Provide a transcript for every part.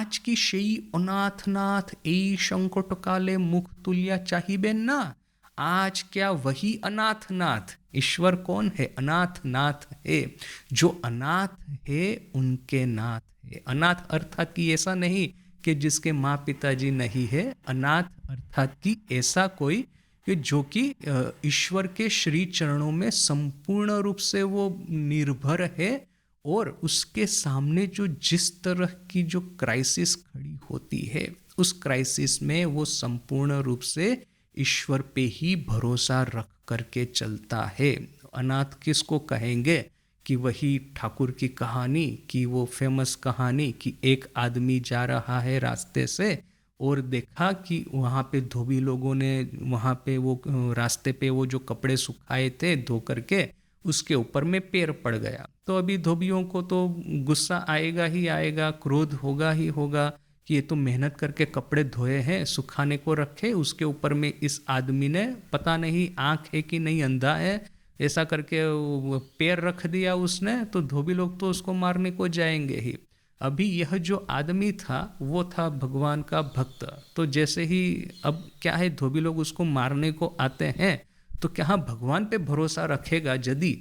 आज की সেই অনাথনাথ এই সংকটকালে মুখ তুলিয়া চাহিবেন না। आज क्या वही अनाथनाथ, ईश्वर कौन है? अनाथनाथ है। जो अनाथ है उनके नाथ है। अनाथ अर्थात कि ऐसा नहीं कि जिसके माँ पिताजी नहीं है, अनाथ अर्थात कि ऐसा कोई कि जो कि ईश्वर के श्री चरणों में संपूर्ण रूप से वो निर्भर है, और उसके सामने जो जिस तरह की जो क्राइसिस खड़ी होती है, उस क्राइसिस में वो संपूर्ण रूप से ईश्वर पे ही भरोसा रख करके चलता है। अनाथ किसको कहेंगे? कि वही ठाकुर की कहानी, कि वो फेमस कहानी कि एक आदमी जा रहा है रास्ते से और देखा कि वहाँ पे धोबी लोगों ने वहाँ पे वो रास्ते पे वो जो कपड़े सुखाए थे धो करके उसके ऊपर में पैर पड़ गया। तो अभी धोबियों को तो गुस्सा आएगा ही आएगा, क्रोध होगा ही होगा कि ये तो मेहनत करके कपड़े धोए हैं, सुखाने को रखे, उसके ऊपर में इस आदमी ने पता नहीं आँख है कि नहीं अंधा है, ऐसा करके पैर रख दिया उसने, तो धोबी लोग तो उसको मारने को जाएंगे ही। अभी यह जो आदमी था वो था भगवान का भक्त। तो जैसे ही अब क्या है, धोबी लोग उसको मारने को आते हैं, तो क्या भगवान पे भरोसा रखेगा यदि,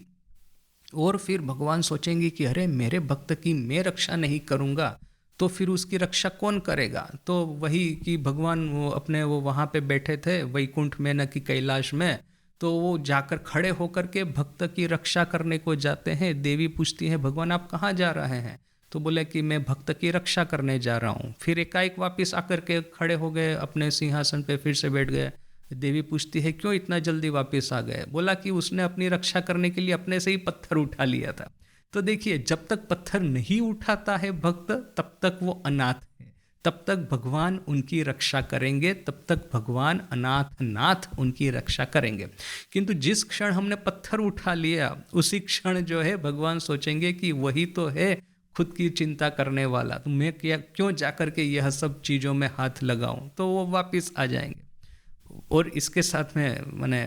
और फिर भगवान सोचेंगे कि अरे मेरे भक्त की मैं रक्षा नहीं करूँगा तो फिर उसकी रक्षा कौन करेगा? तो वही कि भगवान वो अपने वो वहाँ पे बैठे थे वैकुंठ में न कि कैलाश में, तो वो जाकर खड़े होकर के भक्त की रक्षा करने को जाते हैं। देवी पूछती है भगवान आप कहाँ जा रहे हैं? तो बोले कि मैं भक्त की रक्षा करने जा रहा हूँ। फिर एकाएक वापस आकर के खड़े हो गए अपने सिंहासन पे, फिर से बैठ गए। देवी पूछती है क्यों इतना जल्दी वापस आ गए? बोला कि उसने अपनी रक्षा करने के लिए अपने से ही पत्थर उठा लिया था। तो देखिए, जब तक पत्थर नहीं उठाता है भक्त तब तक वो अनाथ है, तब तक भगवान उनकी रक्षा करेंगे, तब तक भगवान अनाथ नाथ उनकी रक्षा करेंगे। किंतु जिस क्षण हमने पत्थर उठा लिया उसी क्षण जो है भगवान सोचेंगे कि वही तो है खुद की चिंता करने वाला, तो मैं क्यों जाकर के यह सब चीज़ों में हाथ लगाऊं, तो वो वापस आ जाएंगे। और इसके साथ में मैंने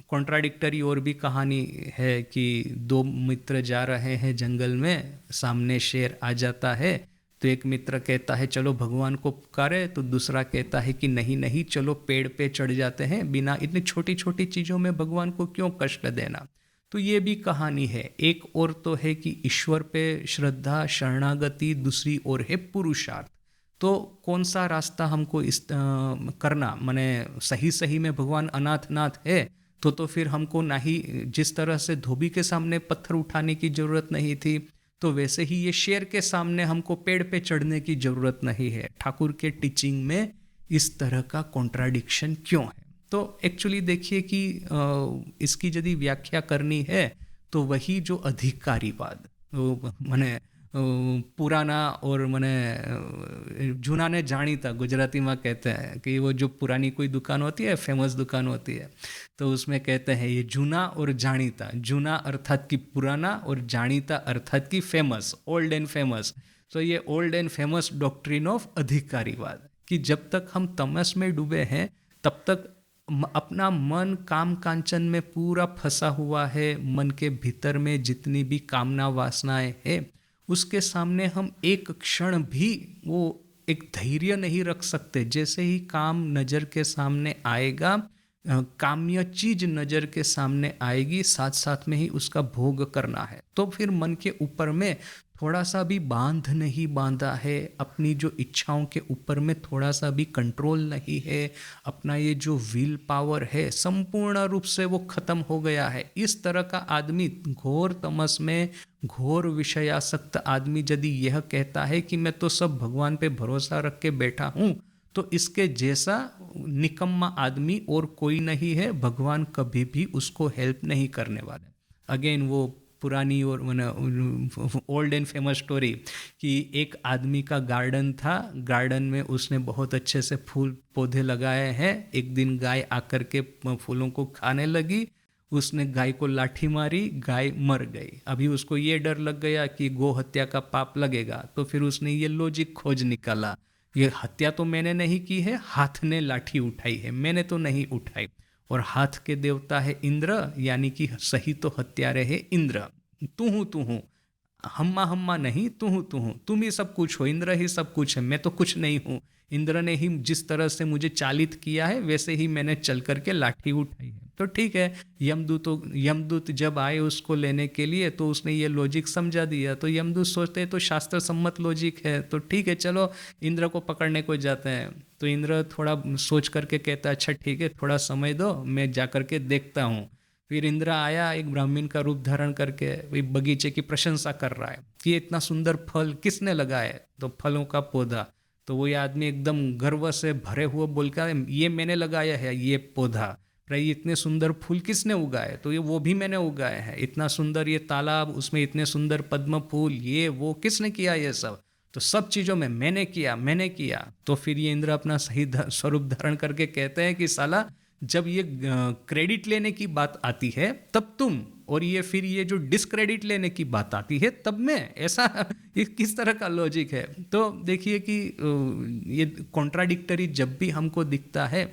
कॉन्ट्राडिक्टरी और भी कहानी है कि दो मित्र जा रहे हैं जंगल में, सामने शेर आ जाता है, तो एक मित्र कहता है चलो भगवान को पुकारे, तो दूसरा कहता है कि नहीं नहीं चलो पेड़ पे चढ़ जाते हैं, बिना इतनी छोटी छोटी चीज़ों में भगवान को क्यों कष्ट देना। तो ये भी कहानी है। एक और तो है कि ईश्वर पे श्रद्धा शरणागति, दूसरी ओर है पुरुषार्थ। तो कौन सा रास्ता हमको करना, माने सही सही में भगवान अनाथनाथ है तो फिर हमको ना ही जिस तरह से धोबी के सामने पत्थर उठाने की ज़रूरत नहीं थी, तो वैसे ही ये शेर के सामने हमको पेड़ पे चढ़ने की ज़रूरत नहीं है। ठाकुर के टीचिंग में इस तरह का कॉन्ट्राडिक्शन क्यों है? तो एक्चुअली देखिए कि इसकी यदि व्याख्या करनी है तो वही जो अधिकारीवाद, माने पुराना और मैंने जूना ने जानीता गुजराती में कहते हैं कि वो जो पुरानी कोई दुकान होती है, फेमस दुकान होती है, तो उसमें कहते हैं ये जूना और जानीता। जूना अर्थात कि पुराना और जानीता अर्थात कि फेमस, ओल्ड एंड फेमस। तो ये old and famous doctrine of अधिकारीवाद, कि जब तक हम तमस में डूबे हैं तब तक अपना मन काम कांचन में पूरा फंसा हुआ है। मन के भीतर में जितनी भी कामना वासनाएं हैं उसके सामने हम एक क्षण भी वो एक धैर्य नहीं रख सकते। जैसे ही काम नज़र के सामने आएगा, काम्य चीज नज़र के सामने आएगी, साथ साथ में ही उसका भोग करना है। तो फिर मन के ऊपर में थोड़ा सा भी बांध नहीं बांधा है, अपनी जो इच्छाओं के ऊपर में थोड़ा सा भी कंट्रोल नहीं है, अपना ये जो विल पावर है संपूर्ण रूप से वो खत्म हो गया है। इस तरह का आदमी, घोर तमस में घोर विषयासक्त आदमी यदि यह कहता है कि मैं तो सब भगवान पे भरोसा रख के बैठा हूँ, तो इसके जैसा निकम्मा आदमी और कोई नहीं है। भगवान कभी भी उसको हेल्प नहीं करने वाले। अगेन वो पुरानी और ओल्ड एंड फेमस स्टोरी कि एक आदमी का गार्डन था, गार्डन में उसने बहुत अच्छे से फूल पौधे लगाए हैं। एक दिन गाय आकर के फूलों को खाने लगी, उसने गाय को लाठी मारी, गाय मर गई। अभी उसको ये डर लग गया कि गौ हत्या का पाप लगेगा, तो फिर उसने ये लॉजिक खोज निकाला, ये हत्या तो मैंने नहीं की है, हाथ ने लाठी उठाई है, मैंने तो नहीं उठाई। और हाथ के देवता है इंद्र, यानी कि सही तो हत्यारे है इंद्र। तू हूँ हम्मा हम्मा नहीं, तू हूँ, तुम ही सब कुछ हो, इंद्र ही सब कुछ है, मैं तो कुछ नहीं हूँ। इंद्र ने ही जिस तरह से मुझे चालित किया है वैसे ही मैंने चल करके लाठी उठाई है। तो ठीक है, यमदूत जब आए उसको लेने के लिए तो उसने ये लॉजिक समझा दिया। तो यमदूत सोचते हैं तो शास्त्र सम्मत लॉजिक है, तो ठीक है चलो इंद्र को पकड़ने को जाते हैं। तो इंद्र थोड़ा सोच करके कहता है अच्छा ठीक है, थोड़ा समय दो, मैं जा करके देखता हूँ। फिर इंद्र आया एक ब्राह्मण का रूप धारण करके, वही बगीचे की प्रशंसा कर रहा है कि ये इतना सुंदर फल किसने लगाया, तो फलों का पौधा। तो वो आदमी एकदम गर्व से भरे हुए बोल कर ये मैंने लगाया है ये पौधा। ये इतने सुंदर फूल किसने उगाए, तो ये वो भी मैंने उगाए हैं। इतना सुंदर ये तालाब, उसमें इतने सुंदर पद्म फूल, ये वो किसने किया ये सब, तो सब चीज़ों में मैंने किया। तो फिर ये इंद्र अपना सही स्वरूप धारण करके कहते हैं कि साला जब ये क्रेडिट लेने की बात आती है तब तुम, और ये फिर ये जो डिस्क्रेडिट लेने की बात आती है तब मैं, ऐसा ये किस तरह का लॉजिक है। तो देखिए कि ये कॉन्ट्राडिक्टरी जब भी हमको दिखता है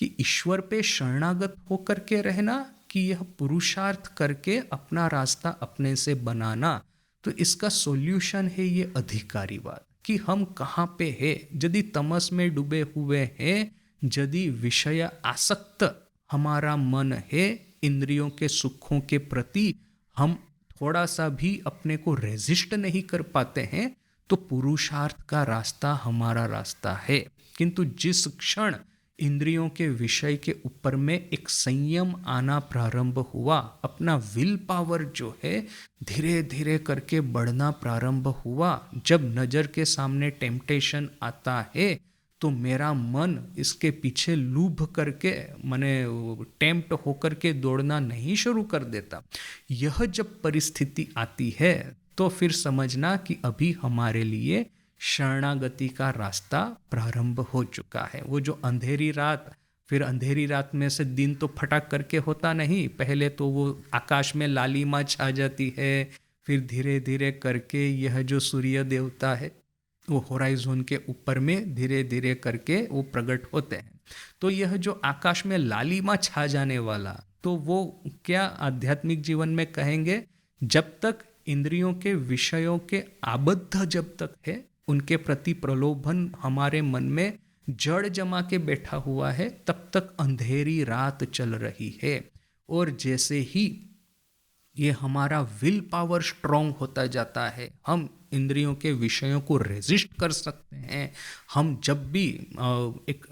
कि ईश्वर पे शरणागत होकर के रहना कि यह पुरुषार्थ करके अपना रास्ता अपने से बनाना, तो इसका सॉल्यूशन है ये अधिकारीवाद कि हम कहाँ पे है। यदि तमस में डूबे हुए हैं, यदि विषय आसक्त हमारा मन है, इंद्रियों के सुखों के प्रति हम थोड़ा सा भी अपने को रेजिस्ट नहीं कर पाते हैं, तो पुरुषार्थ का रास्ता हमारा रास्ता है। किंतु जिस क्षण इंद्रियों के विषय के ऊपर में एक संयम आना प्रारंभ हुआ, अपना विल पावर जो है धीरे धीरे करके बढ़ना प्रारंभ हुआ, जब नज़र के सामने टेम्पटेशन आता है तो मेरा मन इसके पीछे लूभ करके माने टेम्प्ट होकर के दौड़ना नहीं शुरू कर देता। यह जब परिस्थिति आती है तो फिर समझना कि अभी हमारे लिए शरणागति का रास्ता प्रारंभ हो चुका है। वो जो अंधेरी रात, फिर अंधेरी रात में से दिन तो फटाक करके होता नहीं, पहले तो वो आकाश में लालिमा छा जाती है, फिर धीरे धीरे करके यह जो सूर्य देवता है वो होराइजन के ऊपर में धीरे धीरे करके वो प्रकट होते हैं। तो यह जो आकाश में लालिमा छा जाने वाला, तो वो क्या आध्यात्मिक जीवन में कहेंगे, जब तक इंद्रियों के विषयों के आबद्ध जब तक है, उनके प्रति प्रलोभन हमारे मन में जड़ जमा के बैठा हुआ है, तब तक अंधेरी रात चल रही है। और जैसे ही ये हमारा विल पावर स्ट्रॉन्ग होता जाता है, हम इंद्रियों के विषयों को रेजिस्ट कर सकते हैं। हम जब भी एक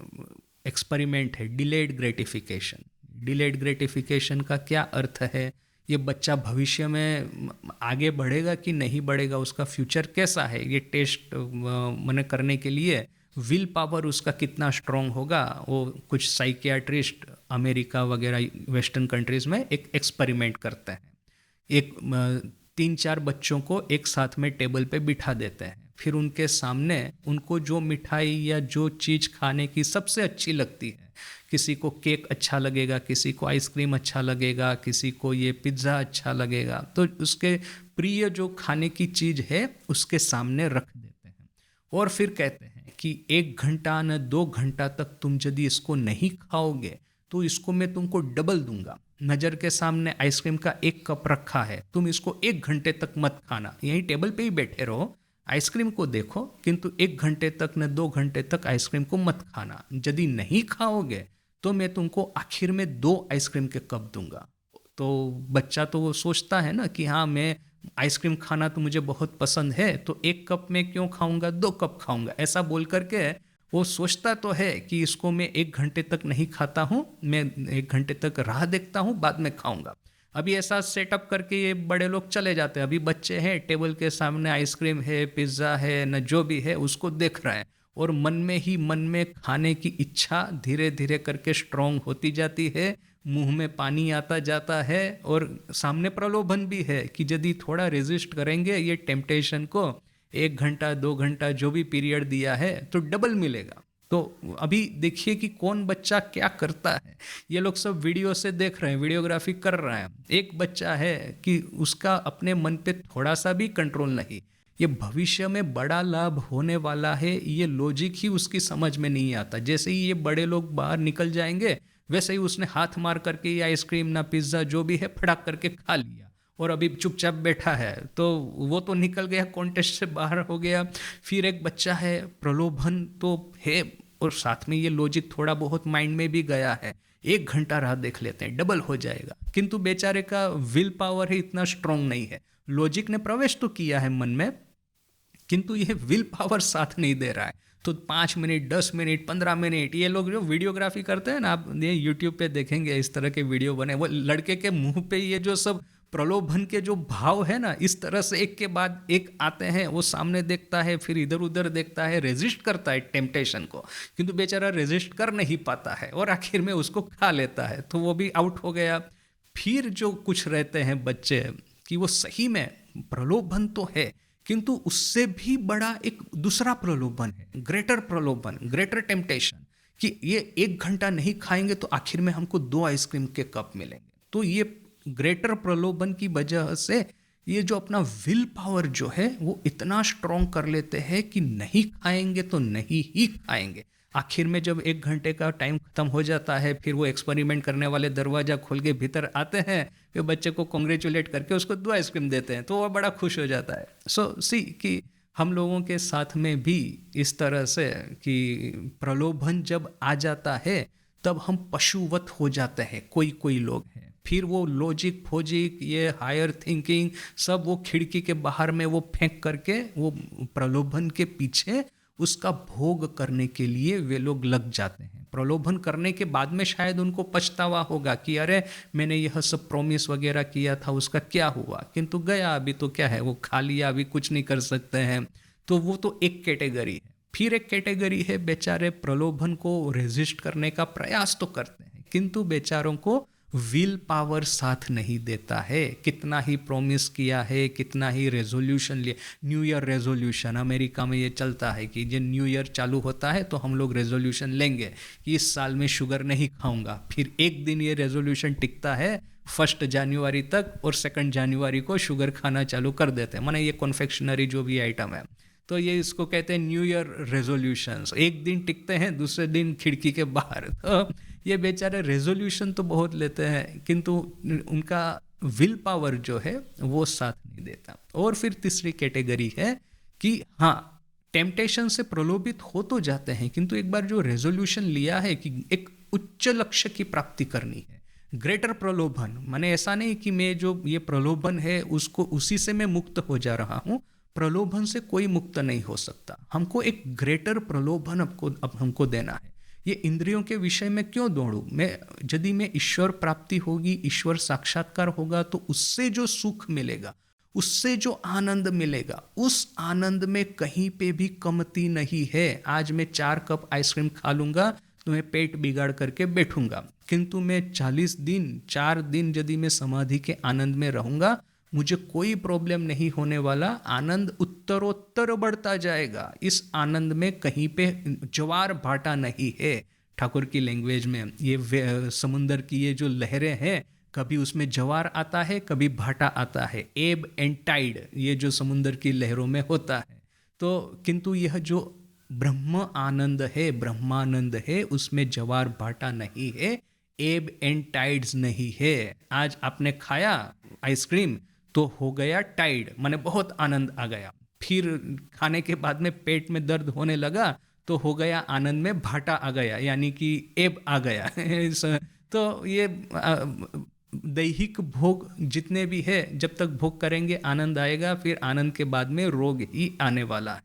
एक्सपेरिमेंट है डिलेड ग्रेटिफिकेशन, डिलेड ग्रेटिफिकेशन का क्या अर्थ है, ये बच्चा भविष्य में आगे बढ़ेगा कि नहीं बढ़ेगा, उसका फ्यूचर कैसा है, ये टेस्ट मैंने करने के लिए विल पावर उसका कितना स्ट्रॉन्ग होगा। वो कुछ साइकियाट्रिस्ट अमेरिका वगैरह वेस्टर्न कंट्रीज में एक एक्सपेरिमेंट करते हैं। एक 3-4 बच्चों को एक साथ में टेबल पे बिठा देते हैं, फिर उनके सामने उनको जो मिठाई या जो चीज़ खाने की सबसे अच्छी लगती है, किसी को केक अच्छा लगेगा, किसी को आइसक्रीम अच्छा लगेगा, किसी को ये पिज़्ज़ा अच्छा लगेगा, तो उसके प्रिय जो खाने की चीज़ है उसके सामने रख देते हैं। और फिर कहते हैं कि 1 घंटा न 2 घंटा तक तुम यदि इसको नहीं खाओगे तो इसको मैं तुमको डबल दूंगा। नज़र के सामने आइसक्रीम का 1 कप रखा है, तुम इसको 1 घंटे तक मत खाना, यहीं टेबल पे ही बैठे रहो, आइसक्रीम को देखो, किंतु 1 घंटे तक न 2 घंटे तक आइसक्रीम को मत खाना। यदि नहीं खाओगे तो मैं तुमको आखिर में 2 आइसक्रीम के कप दूंगा। तो बच्चा तो वो सोचता है ना कि हाँ, मैं आइसक्रीम खाना तो मुझे बहुत पसंद है, तो 1 कप में क्यों खाऊंगा, 2 कप खाऊंगा, ऐसा बोल करके वो सोचता तो है कि इसको मैं 1 घंटे तक नहीं खाता हूँ, मैं 1 घंटे तक राह देखता हूँ, बाद में खाऊंगा। अभी ऐसा सेटअप करके ये बड़े लोग चले जाते हैं, अभी बच्चे हैं टेबल के सामने आइसक्रीम है, पिज़्ज़ा है, न जो भी है उसको देख रहे हैं, और मन में खाने की इच्छा धीरे धीरे करके स्ट्रॉन्ग होती जाती है, मुंह में पानी आता जाता है, और सामने प्रलोभन भी है कि यदि थोड़ा रेजिस्ट करेंगे ये टेम्पटेशन को, 1 घंटा 2 घंटा जो भी पीरियड दिया है तो डबल मिलेगा। तो अभी देखिए कि कौन बच्चा क्या करता है। ये लोग सब वीडियो से देख रहे हैं, वीडियोग्राफी कर रहे हैं। एक बच्चा है कि उसका अपने मन पे थोड़ा सा भी कंट्रोल नहीं, ये भविष्य में बड़ा लाभ होने वाला है, ये लॉजिक ही उसकी समझ में नहीं आता। जैसे ही ये बड़े लोग बाहर निकल जाएंगे, वैसे ही उसने हाथ मार करके ये आइसक्रीम ना पिज़्ज़ा जो भी है फटाक करके खा लिया, और अभी चुपचाप बैठा है, तो वो तो निकल गया, कॉन्टेस्ट से बाहर हो गया। फिर एक बच्चा है, प्रलोभन तो है और साथ में ये लॉजिक थोड़ा बहुत माइंड में भी गया है, 1 घंटा राह देख लेते हैं, डबल हो जाएगा, किंतु बेचारे का विल पावर ही इतना स्ट्रांग नहीं है। लॉजिक ने प्रवेश तो किया है मन में, किंतु ये विल पावर साथ नहीं दे रहा है। तो 5 मिनट, 10 मिनट, 15 मिनट, ये लोग जो वीडियोग्राफी करते हैं ना, आप ये यूट्यूब पे देखेंगे इस तरह के वीडियो बने, वो लड़के के मुंह पे ये जो सब प्रलोभन के जो भाव है ना, इस तरह से एक के बाद एक आते हैं, वो सामने देखता है, फिर इधर उधर देखता है, रेजिस्ट करता है टेम्पटेशन को, किंतु बेचारा रेजिस्ट कर नहीं पाता है और आखिर में उसको खा लेता है, तो वो भी आउट हो गया। फिर जो कुछ रहते हैं बच्चे कि वो सही में प्रलोभन तो है, किंतु उससे भी बड़ा एक दूसरा प्रलोभन है, ग्रेटर प्रलोभन, ग्रेटर टेम्पटेशन, कि ये 1 घंटा नहीं खाएंगे तो आखिर में हमको 2 आइसक्रीम के कप मिलेंगे। तो ये ग्रेटर प्रलोभन की वजह से ये जो अपना विल पावर जो है वो इतना स्ट्रॉन्ग कर लेते हैं कि नहीं खाएंगे तो नहीं ही खाएंगे। आखिर में जब 1 घंटे का टाइम खत्म हो जाता है, फिर वो एक्सपेरिमेंट करने वाले दरवाजा खोल के भीतर आते हैं, फिर बच्चे को कॉन्ग्रेचुलेट करके उसको 2 आइसक्रीम देते हैं, तो वो बड़ा खुश हो जाता है। सो सी कि हम लोगों के साथ में भी इस तरह से कि प्रलोभन जब आ जाता है तब हम पशुवत हो जाते हैं, कोई कोई लोग हैं। फिर वो लॉजिक फोजिक, ये हायर थिंकिंग सब वो खिड़की के बाहर में वो फेंक करके वो प्रलोभन के पीछे उसका भोग करने के लिए वे लोग लग जाते हैं। प्रलोभन करने के बाद में शायद उनको पछतावा होगा कि अरे मैंने यह सब प्रॉमिस वगैरह किया था, उसका क्या हुआ, किंतु गया, अभी तो क्या है, वो खा लिया, अभी कुछ नहीं कर सकते हैं। तो वो तो एक कैटेगरी है। फिर एक कैटेगरी है, बेचारे प्रलोभन को रेजिस्ट करने का प्रयास तो करते हैं, किंतु बेचारों को विल पावर साथ नहीं देता है। कितना ही प्रॉमिस किया है, कितना ही रेजोल्यूशन लिया, न्यू ईयर रेजोल्यूशन, अमेरिका में ये चलता है कि जब न्यू ईयर चालू होता है तो हम लोग रेजोल्यूशन लेंगे कि इस साल में शुगर नहीं खाऊंगा। फिर एक दिन ये रेजोल्यूशन टिकता है 1 जनवरी तक, और 2 जनवरी को शुगर खाना चालू कर देते हैं। माने ये कॉन्फेक्शनरी जो भी आइटम है, तो ये इसको कहते हैं न्यू ईयर रेजोल्यूशंस। एक दिन टिकते हैं, दूसरे दिन खिड़की के बाहर। तो ये बेचारे रेजोल्यूशन तो बहुत लेते हैं, किंतु उनका विल पावर जो है वो साथ नहीं देता। और फिर तीसरी कैटेगरी है कि हाँ, टेम्पटेशन से प्रलोभित हो तो जाते हैं, किंतु एक बार जो रेजोल्यूशन लिया है कि एक उच्च लक्ष्य की प्राप्ति करनी है, ग्रेटर प्रलोभन, माने ऐसा नहीं कि मैं जो ये प्रलोभन है उसको उसी से मैं मुक्त हो जा रहा हूँ, प्रलोभन से कोई मुक्त नहीं हो सकता। हमको एक ग्रेटर प्रलोभन अब हमको देना है। ये इंद्रियों के विषय में क्यों दौड़ूं मैं? यदि मैं ईश्वर प्राप्ति होगी, ईश्वर साक्षात्कार होगा, तो उससे जो सुख मिलेगा, उससे जो आनंद मिलेगा, उस आनंद में कहीं पे भी कमती नहीं है। आज मैं 4 कप आइसक्रीम खा लूंगा तो मैं पेट बिगाड़ करके बैठूंगा, किंतु मैं 40 दिन 4 दिन यदि मैं समाधि के आनंद में रहूंगा, मुझे कोई प्रॉब्लम नहीं होने वाला। आनंद उत्तरोत्तर बढ़ता जाएगा। इस आनंद में कहीं पे ज्वार भाटा नहीं है। ठाकुर की लैंग्वेज में ये समुंदर की ये जो लहरें हैं, कभी उसमें ज्वार आता है, कभी भाटा आता है, एब एंड टाइड, ये जो समुंदर की लहरों में होता है। तो किंतु यह जो ब्रह्म आनंद है, ब्रह्मानंद है, उसमें ज्वार भाटा नहीं है, एब एंड टाइड्स नहीं है। आज आपने खाया आइसक्रीम तो हो गया टाइड, माने बहुत आनंद आ गया। फिर खाने के बाद में पेट में दर्द होने लगा तो हो गया आनंद में भाटा आ गया, यानी कि एब आ गया। तो ये दैहिक भोग जितने भी है, जब तक भोग करेंगे आनंद आएगा, फिर आनंद के बाद में रोग ही आने वाला है।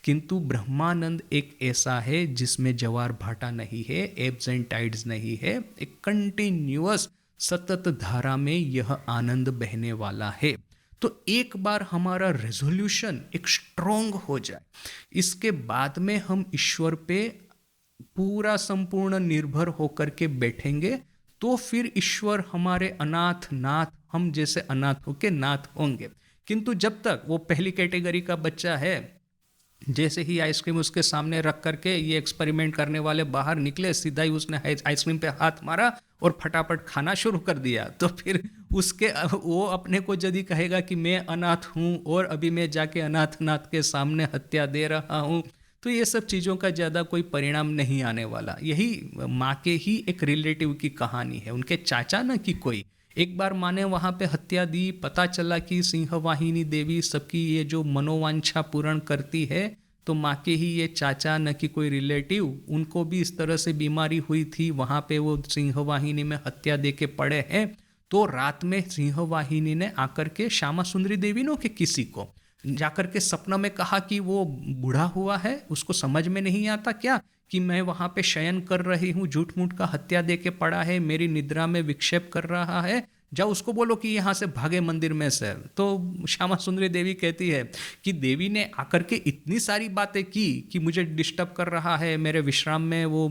किंतु ब्रह्मानंद एक ऐसा है जिसमें ज्वार भाटा नहीं है, एब्स एंड टाइड्स नहीं है, एक कंटिन्यूअस सतत धारा में यह आनंद बहने वाला है। तो एक बार हमारा रेजोल्यूशन एक स्ट्रॉन्ग हो जाए, इसके बाद में हम ईश्वर पे पूरा संपूर्ण निर्भर होकर के बैठेंगे, तो फिर ईश्वर हमारे अनाथ नाथ, हम जैसे अनाथ होके नाथ होंगे। किंतु जब तक वो पहली कैटेगरी का बच्चा है, जैसे ही आइसक्रीम उसके सामने रख करके ये एक्सपेरिमेंट करने वाले बाहर निकले, सीधा ही उसने आइसक्रीम पे हाथ मारा और फटाफट खाना शुरू कर दिया, तो फिर उसके वो अपने को यदि कहेगा कि मैं अनाथ हूँ और अभी मैं जाके अनाथ नाथ के सामने हत्या दे रहा हूँ, तो ये सब चीज़ों का ज़्यादा कोई परिणाम नहीं आने वाला। यही माँ के ही एक रिलेटिव की कहानी है। उनके चाचा ना कि कोई एक बार माँ ने वहाँ पे हत्या दी, पता चला कि सिंहवाहिनी देवी सबकी ये जो मनोवांछा पूर्ण करती है, तो माँ के ही ये चाचा न कि कोई रिलेटिव, उनको भी इस तरह से बीमारी हुई थी, वहाँ पे वो सिंहवाहिनी में हत्या दे के पड़े हैं। तो रात में सिंहवाहिनी ने आकर के श्यामा सुंदरी देवी नो के किसी को जाकर के सपना में कहा कि वो बूढ़ा हुआ है, उसको समझ में नहीं आता क्या कि मैं वहाँ पे शयन कर रही हूँ, झूठ मूठ का हत्या दे के पड़ा है, मेरी निद्रा में विक्षेप कर रहा है, जाओ उसको बोलो कि यहाँ से भागे मंदिर में से। तो श्यामा सुंदरी देवी कहती है कि देवी ने आकर के इतनी सारी बातें की कि मुझे डिस्टर्ब कर रहा है, मेरे विश्राम में वो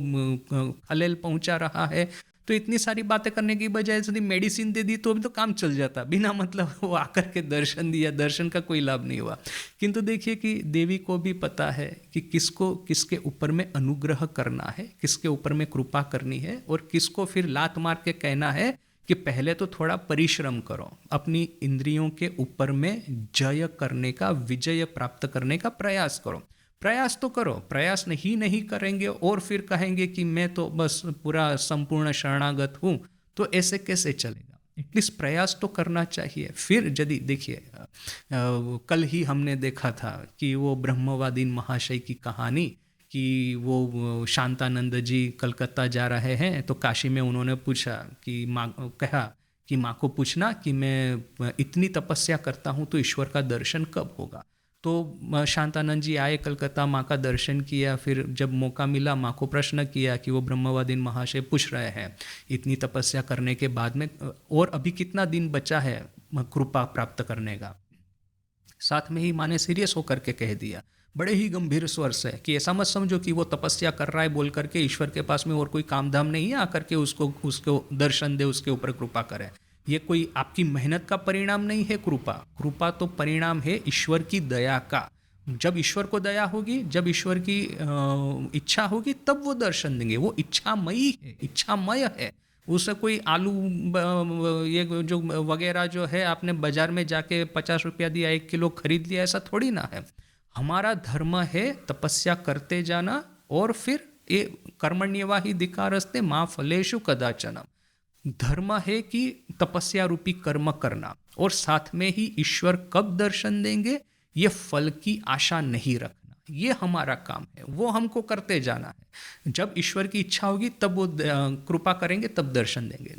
खलेल पहुंचा रहा है, तो इतनी सारी बातें करने की बजाय यदि मेडिसिन दे दी तो भी तो काम चल जाता, बिना मतलब वो आकर के दर्शन दिया, दर्शन का कोई लाभ नहीं हुआ। किंतु देखिए कि देवी को भी पता है कि किसको किसके ऊपर में अनुग्रह करना है, किसके ऊपर में कृपा करनी है, और किसको फिर लात मार के कहना है कि पहले तो थोड़ा परिश्रम करो, अपनी इंद्रियों के ऊपर में जय करने का, विजय प्राप्त करने का प्रयास करो। प्रयास तो करो, प्रयास नहीं करेंगे और फिर कहेंगे कि मैं तो बस पूरा संपूर्ण शरणागत हूँ, तो ऐसे कैसे चलेगा। एटलीस्ट प्रयास तो करना चाहिए। फिर यदि देखिए कल ही हमने देखा था कि वो ब्रह्मवादीन महाशय की कहानी कि वो शांतानंद जी कलकत्ता जा रहे हैं, तो काशी में उन्होंने पूछा कि माँ, कहा कि माँ को पूछना कि मैं इतनी तपस्या करता हूँ तो ईश्वर का दर्शन कब होगा। तो शांतानंद जी आए कलकत्ता, माँ का दर्शन किया, फिर जब मौका मिला माँ को प्रश्न किया कि वो ब्रह्मवादीन महाशय पूछ रहे हैं इतनी तपस्या करने के बाद में और अभी कितना दिन बचा है कृपा प्राप्त करने का। साथ में ही माँ ने सीरियस होकर के कह दिया बड़े ही गंभीर स्वर से कि ऐसा मत समझो कि वो तपस्या कर रहा है बोल करके ईश्वर के पास में और कोई काम धाम नहीं है आकर के उसको दर्शन दे, उसके ऊपर कृपा करे। ये कोई आपकी मेहनत का परिणाम नहीं है कृपा। कृपा तो परिणाम है ईश्वर की दया का। जब ईश्वर को दया होगी, जब ईश्वर की इच्छा होगी, तब वो दर्शन देंगे। वो इच्छामयी है, इच्छामय है। उसे कोई आलू ये जो वगैरह जो है आपने बाजार में जाके 50 रुपया दिया 1 किलो खरीद लिया, ऐसा थोड़ी ना है। हमारा धर्म है तपस्या करते जाना और फिर ये कर्मण्येवाधिकारस्ते मा फलेषु कदाचन। धर्म है कि तपस्या रूपी कर्म करना और साथ में ही ईश्वर कब दर्शन देंगे ये फल की आशा नहीं रखना। ये हमारा काम है, वो हमको करते जाना है। जब ईश्वर की इच्छा होगी तब वो कृपा करेंगे, तब दर्शन देंगे।